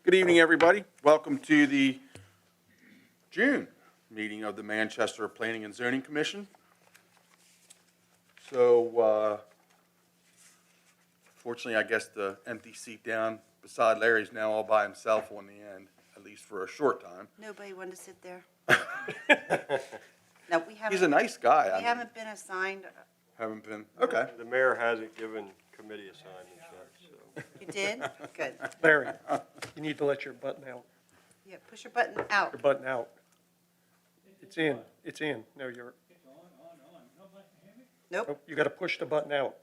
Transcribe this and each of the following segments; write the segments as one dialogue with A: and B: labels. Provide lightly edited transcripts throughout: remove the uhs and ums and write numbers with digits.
A: Good evening, everybody. Welcome to the June meeting of the Manchester Planning and Zoning Commission. So, fortunately, I guess the empty seat down beside Larry's now all by himself on the end, at least for a short time.
B: Nobody wanted to sit there. No, we haven't.
A: He's a nice guy.
B: We haven't been assigned.
A: Haven't been, okay.
C: The mayor hasn't given committee assignments yet, so.
B: You did? Good.
D: Larry, you need to let your button out.
B: Yeah, push your button out.
D: Your button out. It's in. It's in. No, you're.
B: Nope.
D: Oh, you got to push the button out.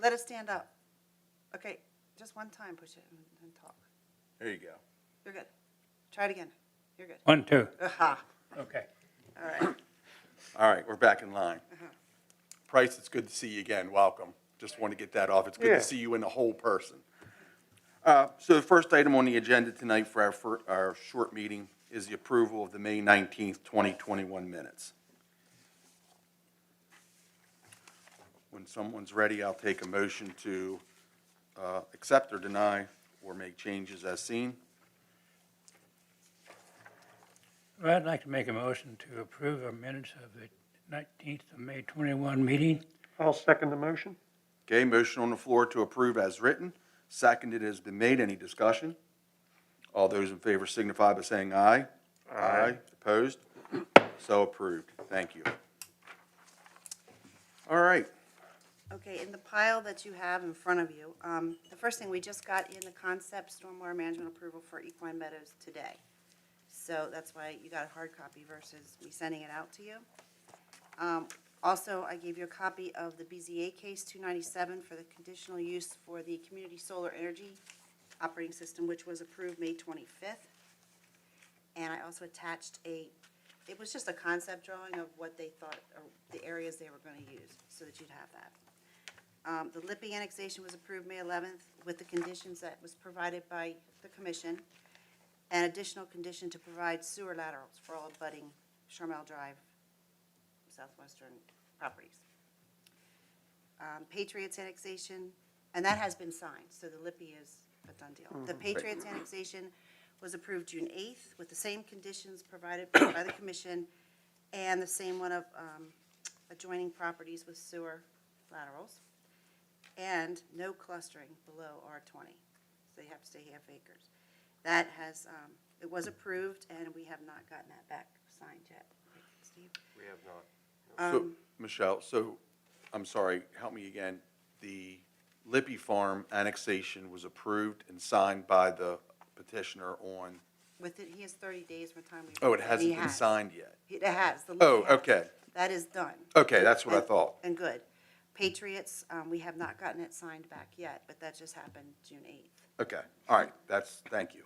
B: Let us stand up. Okay, just one time push it and talk.
A: There you go.
B: You're good. Try it again. You're good.
E: 1, 2.
B: Aha.
E: Okay.
B: All right.
A: All right, we're back in line. Price, it's good to see you again. Welcome. Just want to get that off. It's good
D: Yeah.
A: to see you in the whole person. So the first item on the agenda tonight for our short meeting is the approval of the May 19th, 2021 minutes. When someone's ready, I'll take a motion to accept or deny or make changes as seen.
E: Well, I'd like to make a motion to approve our minutes of the 19th of May 21 meeting.
D: I'll second the motion.
A: Okay, motion on the floor to approve as written. Seconded has been made. Any discussion? All those in favor signify by saying aye. Aye. Opposed? So approved. Thank you. All right.
B: Okay, in the pile that you have in front of you, the first thing, we just got in the concept stormwater management approval for Equine Meadows today. So that's why you got a hard copy versus me sending it out to you. Also, I gave you a copy of the BZA case 297 for the conditional use for the community solar energy operating system, which was approved May 25th. And I also attached it was just a concept drawing of what they thought, or the areas they were going to use, so that you'd have that. The Lippy annexation was approved May 11th with the conditions that was provided by the commission. An additional condition to provide sewer laterals for all abutting Charmel Drive, southwestern properties. Patriots annexation, and that has been signed, so the Lippy is a done deal. The Patriots annexation was approved June 8th with the same conditions provided by the commission and the same one of adjoining properties with sewer laterals, and no clustering below R20, so they have to stay half acres. That has, it was approved, and we have not gotten that back signed yet. Steve?
C: We have not.
A: So, Michelle, I'm sorry, help me again. The Lippy Farm annexation was approved and signed by the petitioner on,
B: With it, he has 30 days from the time we.
A: oh, it
B: and
A: hasn't
B: he
A: been
B: has.
A: signed yet.
B: It has. The
A: Oh,
B: Lippy has.
A: okay.
B: That is done.
A: Okay, that's what I
B: And-
A: thought.
B: And good. Patriots, we have not gotten it signed back yet, but that just happened June 8th.
A: Okay, all right, thank you.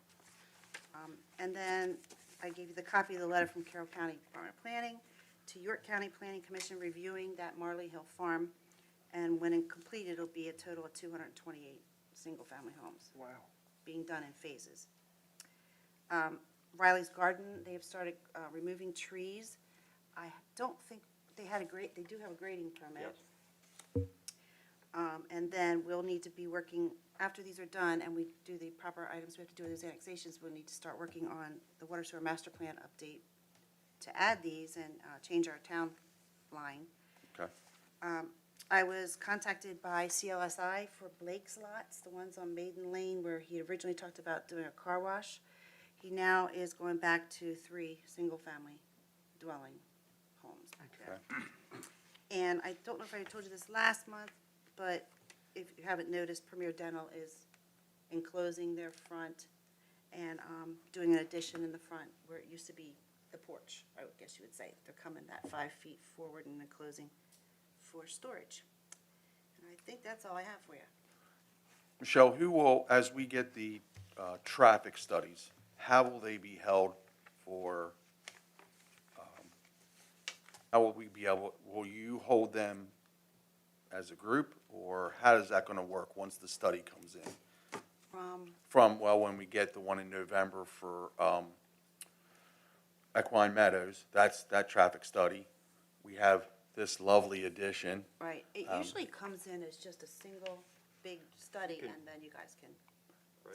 B: And then I gave you the copy of the letter from Carroll County Department of Planning to York County Planning Commission reviewing that Marley Hill Farm. And when completed, it'll be a total of 228 single-family homes.
D: Wow.
B: Being done in phases. Riley's Garden, they have started removing trees. I don't think, they do have a grading permit. And then we'll need to be working, after these are done and we do the proper items we have to do with those annexations, we'll need to start working on the water sewer master plan update to add these and change our town line.
A: Okay.
B: I was contacted by CLSI for Blake's lots, the ones on Maiden Lane where he originally talked about doing a car wash. He now is going back to 3 single-family dwelling homes back there. And I don't know if I told you this last month, but if you haven't noticed, Premier Dental is enclosing their front and doing an addition in the front where it used to be the porch, I would guess you would say. They're coming that 5 feet forward and enclosing for storage. And I think that's all I have for you.
A: Michelle, who will, as we get the traffic studies, how will they be held for, how will we be able, will you hold them as a group, or how is that going to work once the study comes in? When we get the one in November for Equine Meadows, that's that traffic study. We have this lovely addition.
B: Right. It usually comes in as just a single big study, and then you guys can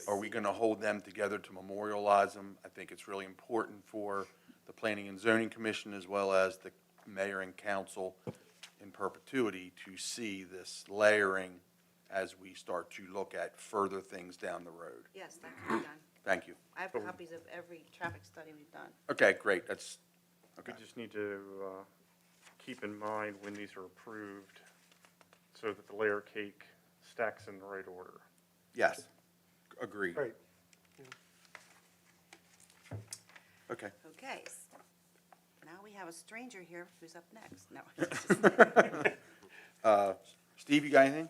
A: Are we gonna hold them together to memorialize them? I think it's really important for the Planning and Zoning Commission as well as the mayor and council in perpetuity to see this layering as we start to look at further things down the road.
B: Yes, that can be done.
A: Thank you.
B: I have copies of every traffic study we've done.
A: Okay, great, that's,
F: We
A: okay.
F: just need to keep in mind when these are approved so that the layer cake stacks in the right order.
A: Yes, agreed.
D: Right.
A: Okay.
B: Okay. Now we have a stranger here who's up next. No.
A: Steve, you got anything?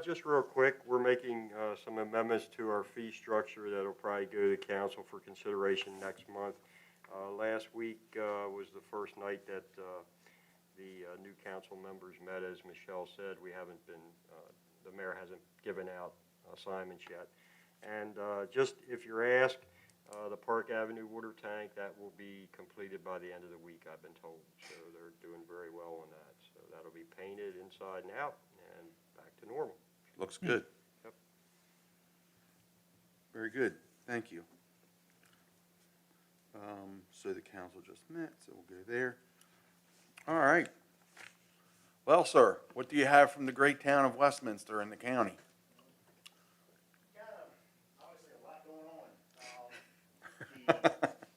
C: Just real quick, we're making some amendments to our fee structure that'll probably go to council for consideration next month. Last week was the first night that the new council members met. As Michelle said, we haven't been, the mayor hasn't given out assignments yet. And just if you're asked, the Park Avenue water tank, that will be completed by the end of the week, I've been told. So they're doing very well on that. So that'll be painted inside and out and back to normal.
A: Looks good.
C: Yep.
A: Very good, thank you. So the council just met, so we'll go there. All right. Well, sir, what do you have from the great town of Westminster in the county?
G: Obviously a lot going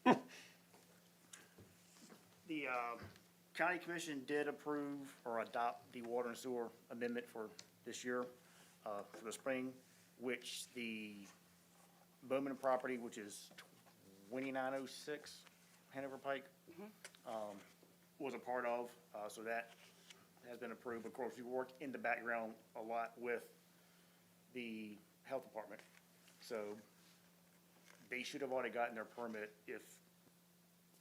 G: on. The county commission did approve or adopt the water and sewer amendment for this year, for the spring, which the Bowman property, which is 2906 Hanover Pike, was a part of, so that has been approved. Of course, we worked in the background a lot with the health department, so they should have already gotten their permit if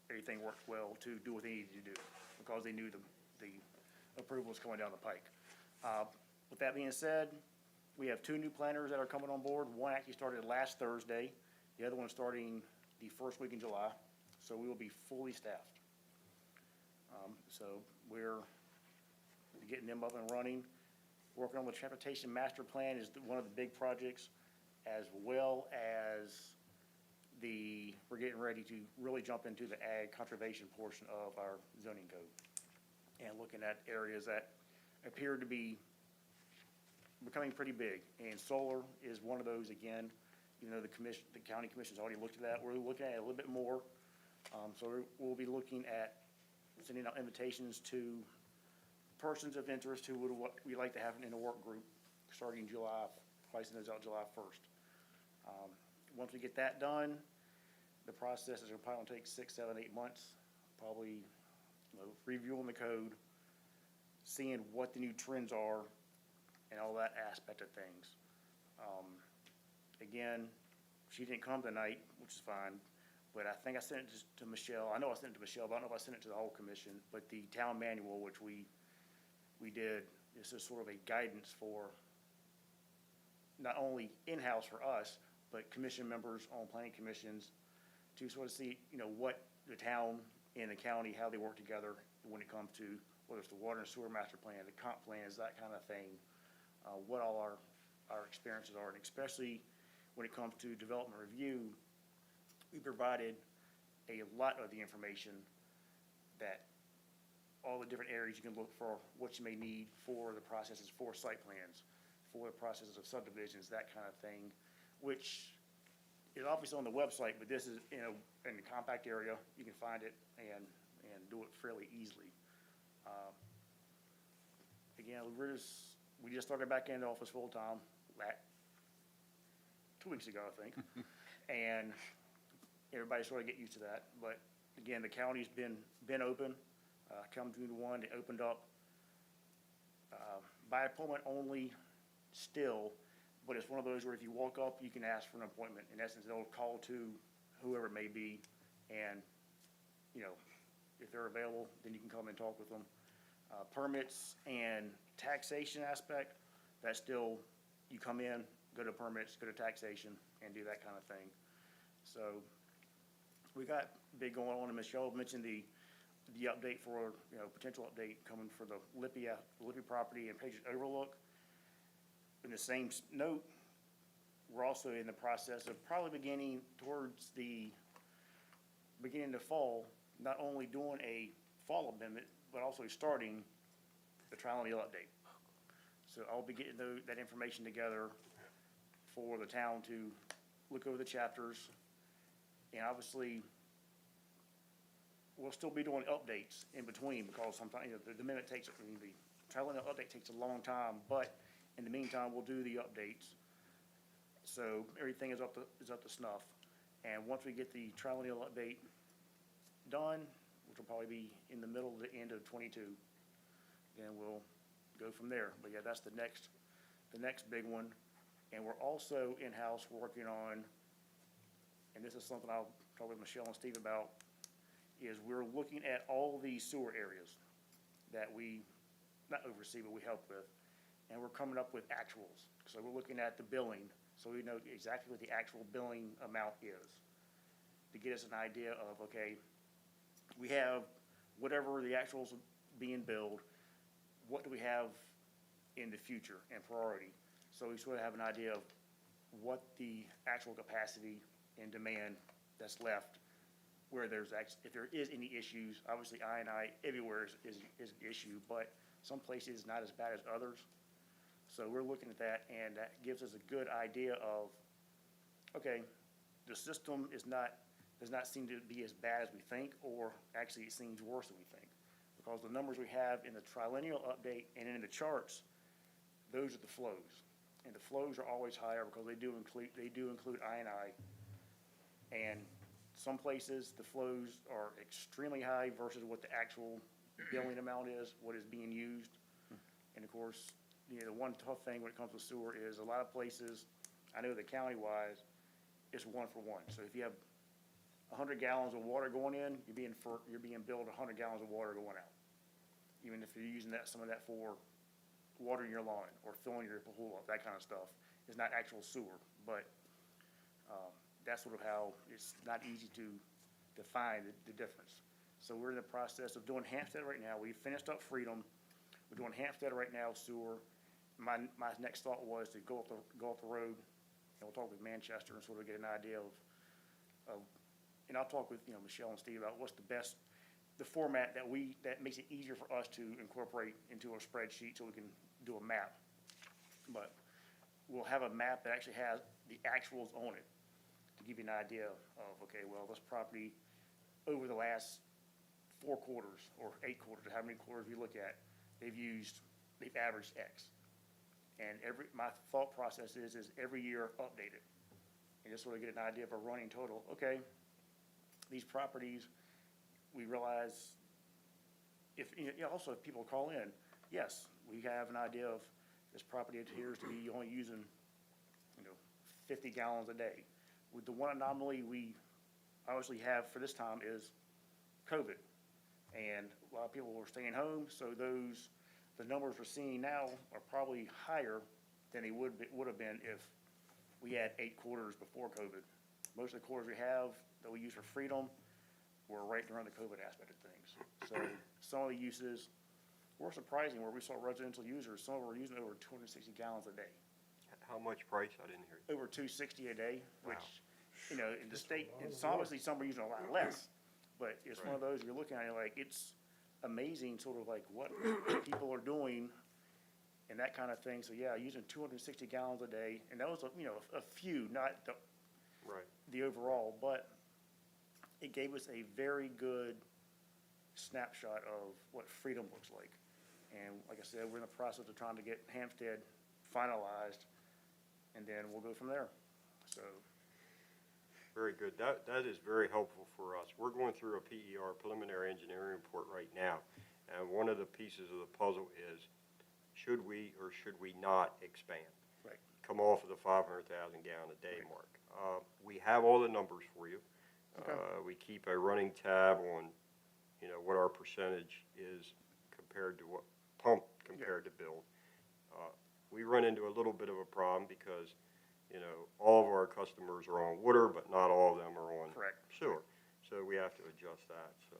G: everything worked well to do what they needed to do, because they knew the approval was coming down the pike. With that being said, we have 2 new planners that are coming on board. One actually started last Thursday, the other one starting the first week in July, so we will be fully staffed. So we're getting them up and running. Working on the transportation master plan is one of the big projects, as well as we're getting ready to really jump into the ag conservation portion of our zoning code, and looking at areas that appear to be becoming pretty big. And solar is one of those again. You know, the county commission's already looked at that. We're looking at it a little bit more. So we'll be looking at sending out invitations to persons of interest who would, what we like to have in a work group starting July, pricing those out July 1st. Once we get that done, the process is probably gonna take 6, 7, 8 months, probably, reviewing the code, seeing what the new trends are, and all that aspect of things. Again, she didn't come tonight, which is fine, but I think I sent it to Michelle. I know I sent it to Michelle, but I don't know if I sent it to the whole commission. But the town manual, which we did, this is sort of a guidance for not only in-house for us, but commission members on planning commissions to sort of see, what the town and the county, how they work together when it comes to whether it's the water and sewer master plan, the comp plans, that kind of thing, what all our experiences are, and especially when it comes to development review, we provided a lot of the information that all the different areas you can look for, what you may need for the processes for site plans, for the processes of subdivisions, that kind of thing, which is obviously on the website, but this is in a compact area. You can find it and do it fairly easily. Again, we just started back in the office full time 2 weeks ago, I think, and everybody sort of get used to that. But again, the county's been open. Come June 1, it opened up by appointment only still, but it's one of those where if you walk up, you can ask for an appointment. In essence, they'll call to whoever it may be, and if they're available, then you can come and talk with them. Permits and taxation aspect, that's still, you come in, go to permits, go to taxation, and do that kind of thing. So we got big going on, and Michelle mentioned the update for, potential update coming for the Lippy property and Pages Overlook. In the same note, we're also in the process of probably beginning towards the beginning of fall, not only doing a fall amendment, but also starting the triennial update. So I'll be getting that information together for the town to look over the chapters. And obviously, we'll still be doing updates in between because sometimes, you know, the minute takes, I mean, the triennial update takes a long time, but in the meantime, we'll do the updates. So everything is up to snuff. And once we get the triennial update done, which will probably be in the middle to end of '22, then we'll go from there. But yeah, that's the next big one. And we're also in-house working on, and this is something I'll talk with Michelle and Steve about, is we're looking at all these sewer areas that we, not oversee, but we help with. And we're coming up with actuals. So we're looking at the billing, so we know exactly what the actual billing amount is, to get us an idea of, okay, we have whatever the actuals being billed, what do we have in the future and priority? So we sort of have an idea of what the actual capacity and demand that's left, where there's if there is any issues. Obviously, I everywhere is an issue, but some places not as bad as others. So we're looking at that, and that gives us a good idea of, okay, the system does not seem to be as bad as we think, or actually it seems worse than we think. Because the numbers we have in the triennial update and in the charts, those are the flows. And the flows are always higher because they do include I. And some places, the flows are extremely high versus what the actual billing amount is, what is being used. And of course, you know, the one tough thing when it comes to sewer is a lot of places, I know that county-wise, it's 1 for 1. So if you have 100 gallons of water going in, you're being billed 100 gallons of water going out. Even if you're using some of that for watering your lawn or filling your pool up, that kind of stuff. It's not actual sewer, but that's sort of how it's not easy to define the difference. So we're in the process of doing Hampstead right now. We finished up Freedom. We're doing Hampstead right now, sewer. My next thought was to go up the road, and we'll talk with Manchester and sort of get an idea of and I'll talk with, you know, Michelle and Steve about what's the format that makes it easier for us to incorporate into a spreadsheet so we can do a map. But we'll have a map that actually has the actuals on it to give you an idea of, okay, well, this property over the last 4 quarters or 8 quarters, or how many quarters we look at, they've averaged X. And my thought process is every year update it and just sort of get an idea of a running total. Okay, these properties, we realize also if people call in, yes, we have an idea of this property appears to be only using, 50 gallons a day. With the one anomaly we obviously have for this time is COVID. And a lot of people were staying home, so the numbers we're seeing now are probably higher than they would have been if we had 8 quarters before COVID. Most of the quarters we have that we use for Freedom were right during the COVID aspect of things. So some of the uses were surprising where we saw residential users, some were using over 260 gallons a day.
C: How much price? I didn't hear you.
G: Over 260 a day, which,
C: Wow.
G: In the state, it's obviously some are using a lot less, but it's one of those you're looking at it like, it's amazing sort of like what people are doing and that kind of thing. So yeah, using 260 gallons a day, and that was, a few, not the overall, but it gave us a very good snapshot of what freedom looks like. And like I said, we're in the process of trying to get Hampstead finalized, and then we'll go from there. So.
C: Very good. That is very helpful for us. We're going through a PER, preliminary engineering report, right now. And one of the pieces of the puzzle is, should we or should we not expand?
G: Right.
C: Come off of the 500,000 gallon a day mark. We have all the numbers for you.
G: Okay.
C: We keep a running tab on, what our percentage is compared to what pump compared to build. We run into a little bit of a problem because, all of our customers are on water, but not all of them are on
G: Correct.
C: sewer. So we have to adjust that. So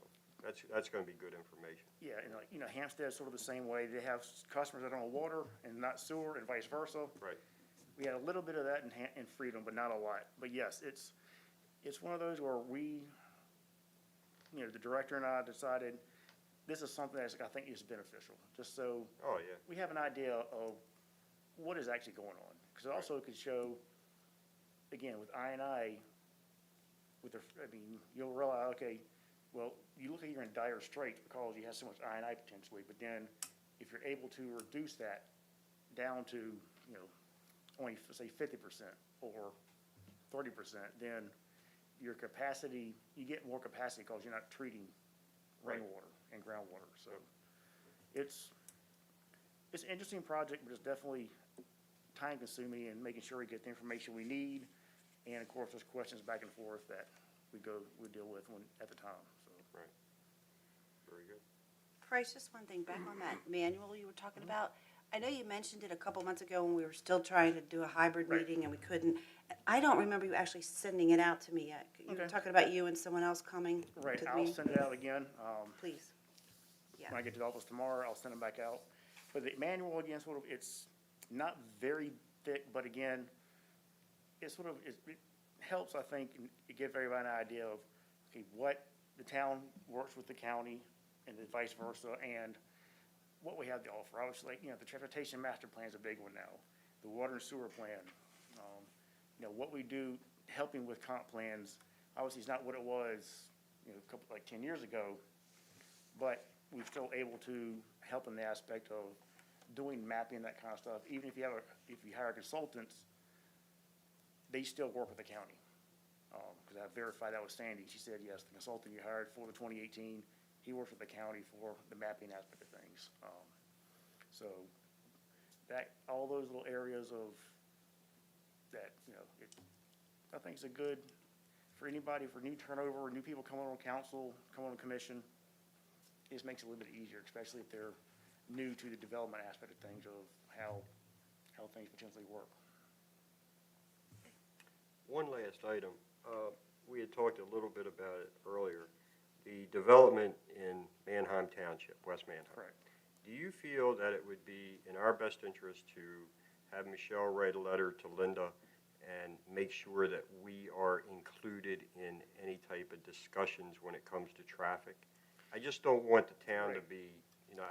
C: that's going to be good information.
G: Yeah, and Hampstead's sort of the same way. They have customers that are on water and not sewer and vice versa.
C: Right.
G: we had a little bit of that in Freedom, but not a lot. But yes, it's one of those where we, you know, the director and I decided this is something that I think is beneficial, just so
C: Oh, yeah.
G: we have an idea of what is actually going on. Because it also could show, again, with I&I, you'll realize, okay, well, you look like you're in dire straits because you have so much I&I potentially, but then if you're able to reduce that down to, you know, only, say, 50% or 30%, then your capacity, you get more capacity because you're not treating rainwater and groundwater. So it's an interesting project, but it's definitely time consuming and making sure we get the information we need. And of course, there's questions back and forth that we deal with at the time, so.
C: Right. Very good.
B: Price, just one thing, back on that manual you were talking about. I know you mentioned it a couple months ago when we were still trying to do a hybrid
G: Right.
B: meeting and we couldn't. I don't remember you actually sending it out to me yet. You were
G: Okay.
B: talking about you and someone else coming
G: Right,
B: to the
G: I'll
B: meeting.
G: send it out again.
B: Please. Yeah.
G: When I get to the office tomorrow, I'll send them back out. But the manual, again, it's not very thick, but again, it helps, I think, to give everybody an idea of, okay, what the town works with the county and the vice versa, and what we have to offer. Obviously, like, you know, the transportation master plan is a big one now, the water and sewer plan. You know, what we do helping with comp plans, obviously, it's not what it was, you know, 10 years ago, but we're still able to help in the aspect of doing mapping, that kind of stuff. Even if you hire consultants, they still work with the county. Because I verified that with Sandy. She said, yes, the consultant you hired for the 2018, he works with the county for the mapping aspect of things. So all those little areas of that, you know, I think it's a good, for anybody, for new turnover, new people coming on council, coming on commission, it just makes it a little bit easier, especially if they're new to the development aspect of things, of how things potentially work.
C: One last item. We had talked a little bit about it earlier. The development in Manheim Township, West Manheim.
G: Correct.
C: Do you feel that it would be in our best interest to have Michelle write a letter to Linda and make sure that we are included in any type of discussions when it comes to traffic? I just don't want the town to be, you know,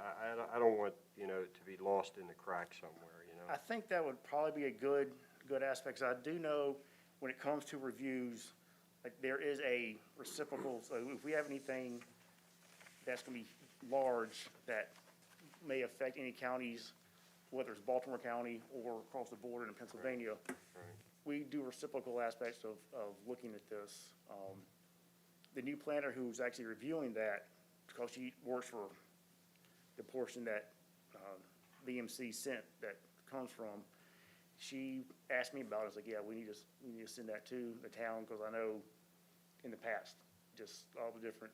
C: I don't want, you know, to be lost in the cracks somewhere, you know?
G: I think that would probably be a good aspect. 'Cause I do know when it comes to reviews, like, there is a reciprocal, so if we have anything that's gonna be large that may affect any counties, whether it's Baltimore County or across the border in Pennsylvania, we do reciprocal aspects of looking at this. The new planner who's actually reviewing that, because she works for the portion that BMC sent that comes from, she asked me about it. I was like, yeah, we need to send that to the town, because I know in the past, just all the different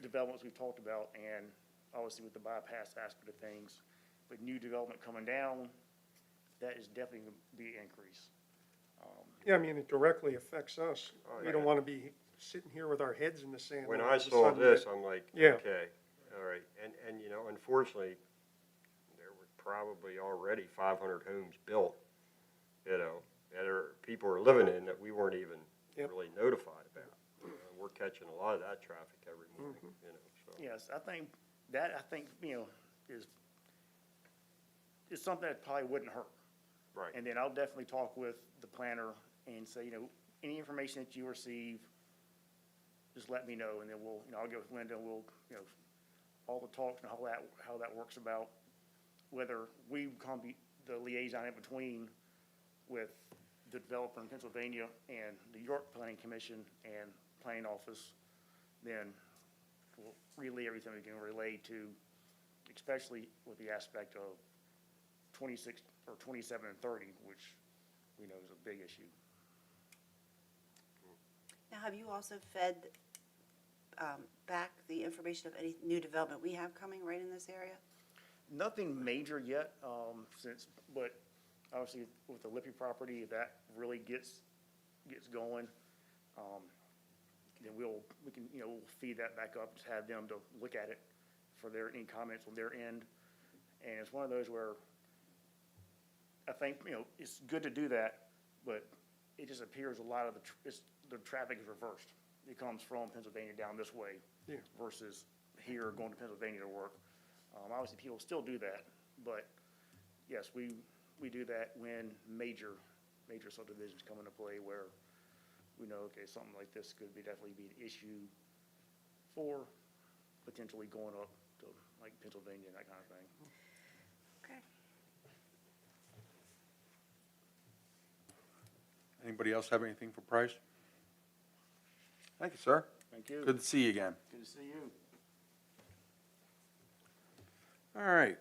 G: developments we've talked about, and obviously with the bypass aspect of things, with new development coming down, that is definitely going to be an increase.
D: Yeah, I mean, it directly affects us.
C: Oh,
D: We
C: yeah.
D: don't want to be sitting here with our heads in the sand.
C: When
D: all
C: I
D: of a
C: saw
D: sudden
C: this,
D: that-
C: I'm like,
D: Yeah.
C: okay, all right. And, you know, unfortunately, there were probably already 500 homes built, you know, that people are living in that we weren't even
D: Yep.
C: really notified about. You know, we're catching a lot of that traffic every morning, you know, so.
G: Yes, I think, you know, is something that probably wouldn't hurt.
C: Right.
G: And then I'll definitely talk with the planner and say, you know, any information that you receive, just let me know, and then we'll, you know, I'll get with Linda, and we'll, you know, all the talks and how that works about, whether we become the liaison in between with the developer in Pennsylvania and the York Planning Commission and Planning Office, then we'll relay everything we can relay to, especially with the aspect of 26 or 27 and 30, which we know is a big issue.
B: Now, have you also fed back the information of any new development we have coming right in this area?
G: Nothing major yet, but obviously with the Lippy property, if that really gets going, then we'll feed that back up, just have them to look at it for any comments on their end. And it's one of those where I think, it's good to do that, but it just appears a lot of the traffic is reversed. It comes from Pennsylvania down this way
D: Yeah.
G: versus here going to Pennsylvania to work. Obviously, people still do that, but yes, we do that when major subdivisions come into play where we know, okay, something like this could definitely be an issue for potentially going up to like Pennsylvania and that kind of thing.
B: Okay.
A: Anybody else have anything for Price? Thank you, sir.
G: Thank you.
A: Good to see you again.
G: Good to see you.
A: All right.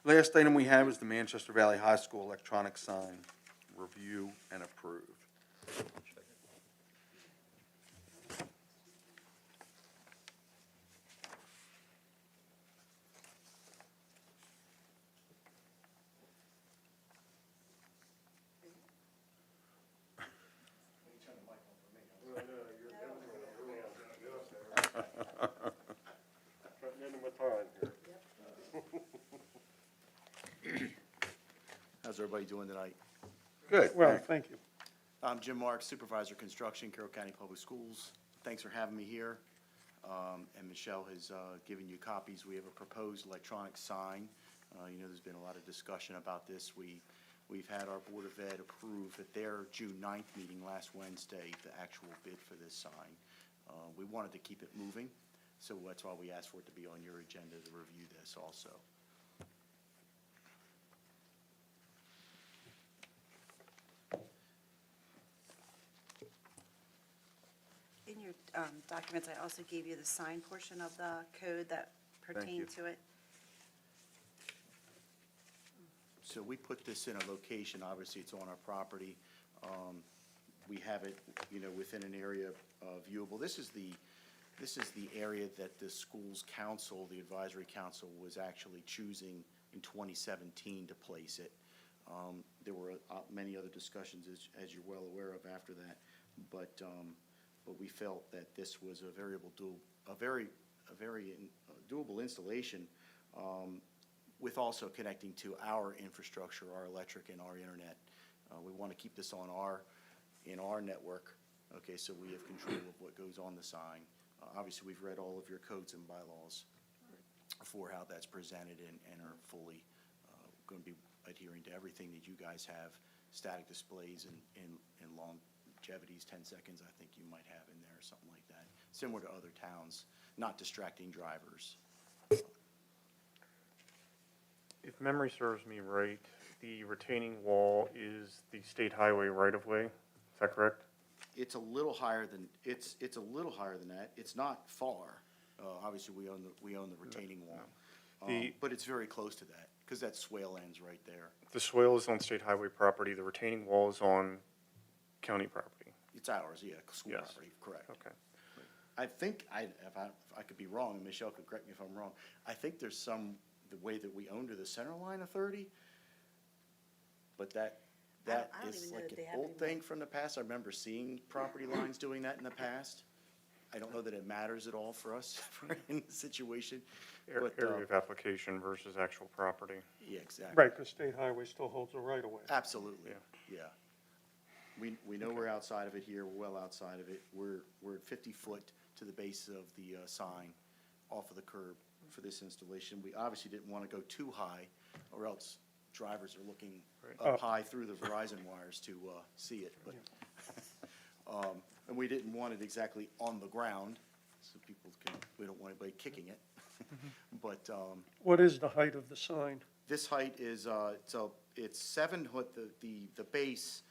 A: Last item we have is the Manchester Valley High School electronic sign review and approve.
C: Cutting into my time here.
H: How's everybody doing tonight?
A: Good.
D: Well, thank you.
H: I'm Jim Marks, Supervisor Construction, Carroll County Public Schools. Thanks for having me here. And Michelle has given you copies. We have a proposed electronic sign. There's been a lot of discussion about this. We've had our Board of Ed approve at their June 9th meeting last Wednesday, the actual bid for this sign. We wanted to keep it moving, so that's why we asked for it to be on your agenda to review this also.
B: In your documents, I also gave you the sign portion of the code that
A: you.
B: pertain to it.
H: So we put this in a location, obviously it's on our property. We have it, within an area viewable. This is the area that the school's council, the advisory council, was actually choosing in 2017 to place it. There were many other discussions, as you're well aware of after that, but we felt that this was a very doable installation, with also connecting to our infrastructure, our electric and our internet. We want to keep this in our network, okay, so we have control of what goes on the sign. Obviously, we've read all of your codes and bylaws for how that's presented and are fully going to be adhering to everything that you guys have, static displays and longevities, 10 seconds, I think you might have in there, or something like that, similar to other towns, not distracting drivers.
F: If memory serves me right, the retaining wall is the state highway right-of-way, is that correct?
H: It's a little higher than that. It's not far. Obviously, we own the retaining wall. But it's very close to that, because that swale ends right there.
F: The swale is on state highway property, the retaining wall is on county property.
H: It's ours, yeah, school
F: Yes.
H: property, correct.
F: Okay.
H: I think, if I could be wrong, and Michelle could correct me if I'm wrong, I think there's the way that we own to the center line authority, but that
B: I don't
H: is
B: even know
H: like
B: that they
H: an
B: have
H: old
B: anymore.
H: thing from the past. I remember seeing property lines doing that in the past. I don't know that it matters at all for us in this situation, but,
F: Area of application versus actual property.
H: yeah, exactly.
D: Right, because state highway still holds a right of way.
H: Absolutely, yeah. We know we're outside of it here, we're well outside of it. We're at 50 foot to the base of the sign off of the curb for this installation. We obviously didn't want to go too high, or else drivers are looking up high through the Verizon wires to see it. But and we didn't want it exactly on the ground, so we don't want anybody kicking it. But
D: What is the height of the sign?
H: this height is, it's 7 foot, the base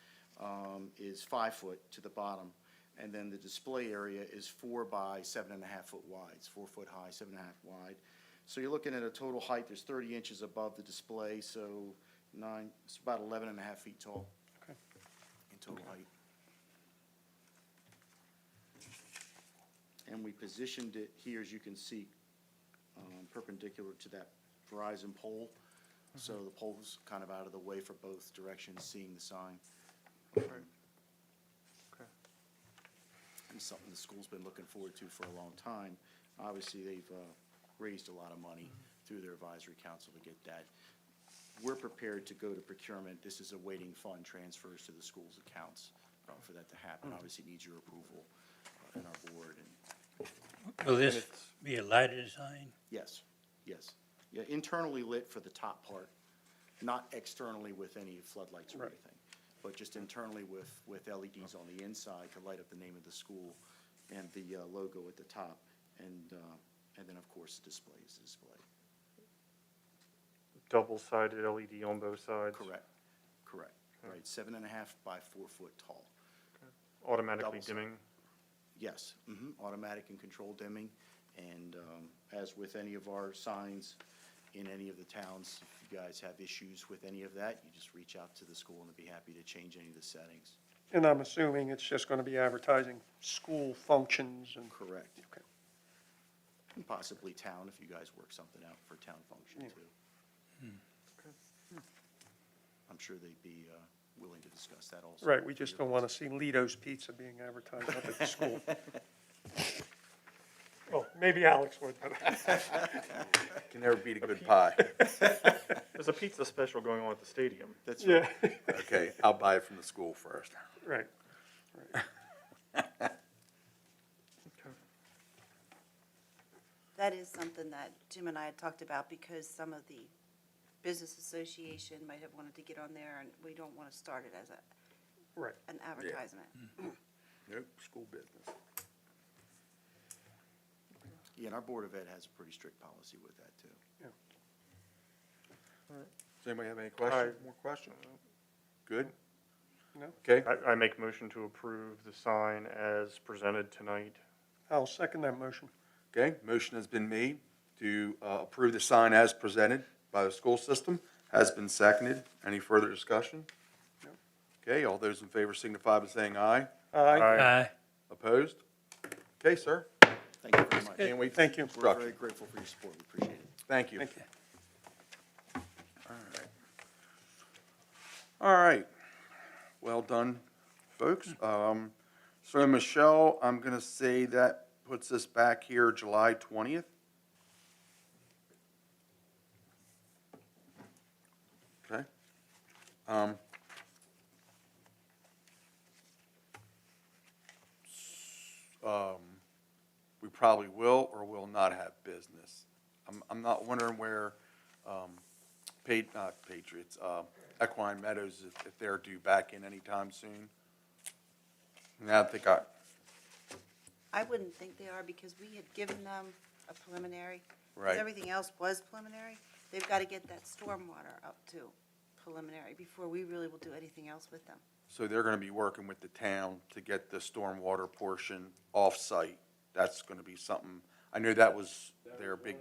H: is 5 foot to the bottom, and then the display area is 4 by 7.5 foot wide. It's 4 foot high, 7.5 wide. So you're looking at a total height, there's 30 inches above the display, so it's about 11.5 feet tall.
D: Okay.
H: In total height. And we positioned it here, as you can see, perpendicular to that Verizon pole. So the pole's kind of out of the way for both directions, seeing the sign.
F: Okay.
H: It's something the school's been looking forward to for a long time. Obviously, they've raised a lot of money through their advisory council to get that. we're prepared to go to procurement. This is a waiting fund transfers to the school's accounts for that to happen. Obviously, it needs your approval in our board. And
E: Will this be a lighted sign?
H: yes, yes. Yeah, internally lit for the top part, not externally with any floodlights or
D: Right.
H: anything, but just internally with LEDs on the inside to light up the name of the school and the logo at the top. And then, of course, the display is the display.
F: Double-sided LED on both sides?
H: Correct, correct. Right, 7.5 by 4 foot tall.
F: Automatically
H: Double-sided.
F: dimming?
H: Yes, automatic and controlled dimming. And as with any of our signs in any of the towns, if you guys have issues with any of that, you just reach out to the school and they'll be happy to change any of the settings.
D: And I'm assuming it's just going to be advertising school functions and.
H: Correct.
D: Okay.
H: And possibly town, if you guys work something out for town function
D: Yeah.
H: too. I'm sure they'd be willing to discuss that also.
D: Right, we just don't want to see Lito's Pizza being advertised up at the school. Well, maybe Alex would, but
A: Can never beat a good pie.
F: There's a pizza special going on at the stadium.
H: That's right.
D: yeah,
A: Okay, I'll buy it from the school first.
D: right.
B: That is something that Jim and I had talked about because some of the business association might have wanted to get on there and we don't want to start it as
D: Right.
B: an advertisement.
A: Nope, school business.
H: Yeah, and our Board of Ed has a pretty strict policy with that too.
A: Does anybody have any questions? More questions? Good?
D: No?
A: Okay,
F: I make motion to approve the sign as presented tonight.
D: I'll second that motion.
A: okay, motion has been made to approve the sign as presented by the school system, has been seconded. Any further discussion?
D: No.
A: Okay, all those in favor signify by saying aye.
D: Aye.
E: Aye.
A: Opposed? Okay, sir,
H: Thank you very much.
A: can't wait.
D: Thank you.
H: We're
A: Instruction.
H: very grateful for your support. We appreciate it.
A: Thank you.
D: Thank you.
A: All right. Well done, folks. So Michelle, I'm gonna say that puts us back here July 20th. Okay. We probably will or will not have business. I'm not wondering where, not Patriots, Equine Meadows, if they're due back in anytime soon. And I think
B: I wouldn't think they are because we had given them a preliminary. 'Cause
A: right,
B: everything else was preliminary. They've got to get that stormwater up to preliminary before we really will do anything else with them.
A: so they're gonna be working with the town to get the stormwater portion off-site. That's gonna be something, I know that was their big,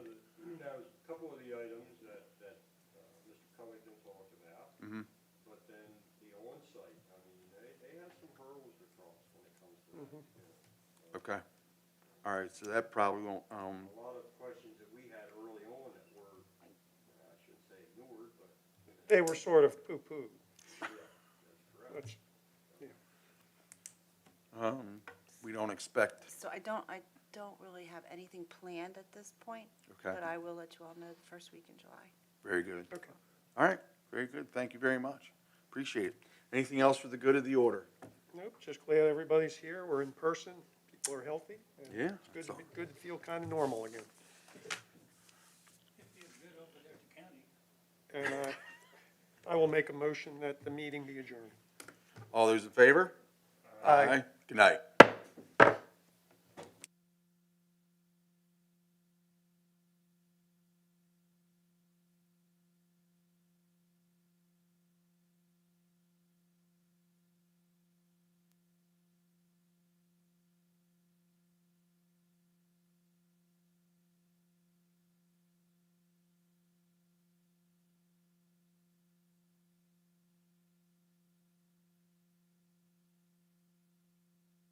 C: That was a couple of the items that Mr. Covington talked about.
A: Mhm.
C: But then the on-site, I mean, they have some hurdles to cross when it comes to that. you know.
A: okay. All right, so that probably won't,
C: A lot of questions that we had early on that were, I shouldn't say ignored, but
D: They were sort of poo-pooed.
C: that's correct.
D: That's,
A: we don't expect,
B: So I don't really have anything planned at this point.
A: Okay.
B: But I will let you all know the first week in July.
A: very good.
D: okay.
A: All right, very good, thank you very much. Appreciate it. Anything else for the good of the order?
D: Nope, just glad everybody's here. We're in person. People are healthy. and
A: Yeah,
D: It's good,
A: so-
D: good to feel kind of normal again.
E: It feels good over there at the county.
D: And I will make a motion that the meeting be adjourned.
A: All those in favor?
D: Aye.
A: Good night.